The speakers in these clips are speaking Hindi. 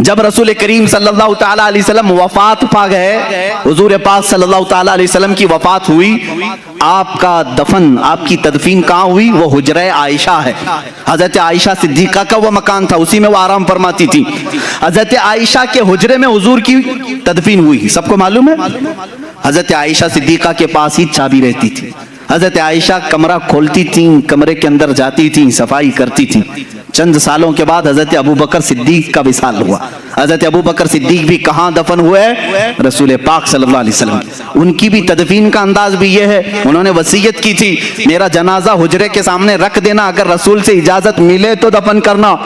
जब रसूल करीम सल्लल्लाहु ताला अलैहि वसल्लम वफात पा गए, हुजूर पाक सल्लल्लाहु ताला अलैहि वसल्लम की वफात हुई, आपका दफन, आपकी तदफीन कहाँ हुई? वो हुजरे आयशा है। हजरत आयशा सिद्दीका का वो मकान था, उसी में वो आराम फरमाती थी। हजरत आयशा के हुजरे में हुजूर की तदफीन हुई, सबको मालूम है। हजरत आयशा सिद्दीका के पास ही चाबी रहती थी। हजरत आयशा कमरा खोलती थी, कमरे के अंदर जाती थी, सफाई करती थी। चंद सालों के बाद हजरत अबू बकर सिद्दीक का विसाल हुआ। हजरत अबू बकर सिद्दीक भी कहाँ दफन हुए? रसूल पाक सल्लल्लाहु अलैहि वसल्लम। उनकी भी तदफीन का अंदाज भी ये है, उन्होंने वसीयत की थी, मेरा जनाजा हुजरे के सामने रख देना, अगर रसूल से इजाजत मिले तो दफन करना।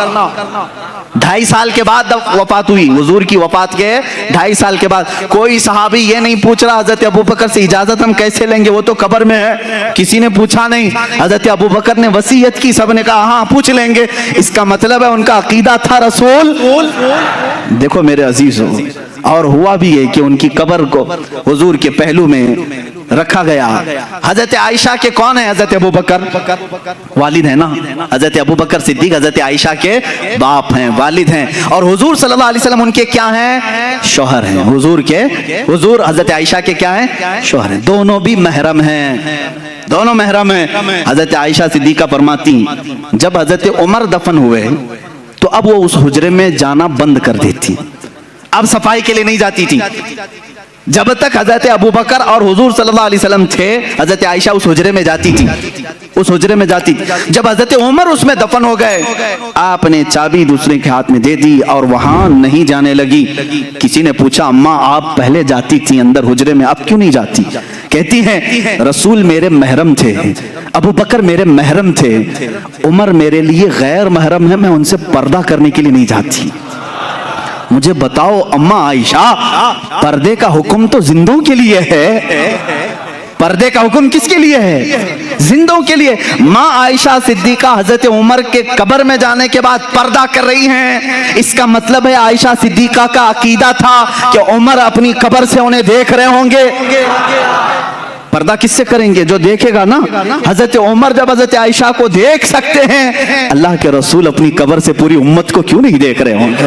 2.5 साल के बाद वफात हुई, हुजूर की वफात के 2.5 साल के बाद। कोई सहाबी ये नहीं पूछ रहा हजरत अबू बकर से इजाजत हम कैसे लेंगे, वो तो कब्र में है, किसी ने पूछा नहीं। हजरत अबू बकर ने वसीयत की, सबने कहा हाँ पूछ लेंगे। इसका मतलब है उनका अकीदा था रसूल। देखो मेरे अजीजों, और हुआ भी है कि उनकी कब्र को हुजूर के पहलू में रखा गया। हजरत आयशा के कौन है? हजरत अबू बकर वालिद है ना। हजरत अबू बकर सिद्दीक हजरत आयशा के बाप हैं, वालिद हैं। और हुजूर सल्लल्लाहु अलैहि वसल्लम उनके क्या हैं? शौहर हैं। हुजूर हजरत आयशा के क्या हैं? शौहर हैं। दोनों भी महरम हैं, दोनों महरम हैं। हजरत आयशा सिद्दीका फरमाती, जब हजरत उमर दफन हुए तो अब वो उस हुजरे में जाना बंद कर देती, अब सफाई के लिए नहीं जाती थी। जब तक हजरत अबू बकर और हुजूर सल्लल्लाहु अलैहि वसल्लम थे, हजरत आयशा उस हुजरे में जाती थी, उस हुजरे में जाती थी। जब हजरत उमर उसमें दफन हो गए, आपने चाबी दूसरे के हाथ में दे दी और वहां नहीं जाने लगी। किसी ने पूछा, अम्मा आप पहले जाती थी अंदर हुजरे में, अब क्यों नहीं जाती? कहती हैं, रसूल मेरे महरम थे, अबू बकर मेरे महरम थे, उमर मेरे लिए गैर महरम है, मैं उनसे पर्दा करने के लिए नहीं जाती। मुझे बताओ अम्मा आयशा, पर्दे का हुक्म तो जिंदों के लिए है, पर्दे का हुक्म किसके लिए है? जिंदों के लिए। माँ आयशा सिद्दीका हजरत उमर के कब्र में जाने के बाद पर्दा कर रही हैं। इसका मतलब है आयशा सिद्दीका का अकीदा था कि उमर अपनी कब्र से उन्हें देख रहे होंगे। पर्दा किससे करेंगे? जो देखेगा ना। हजरत उमर जब हजरत आयशा को देख सकते हैं, अल्लाह के रसूल अपनी कब्र से पूरी उम्मत को क्यों नहीं देख रहे होंगे?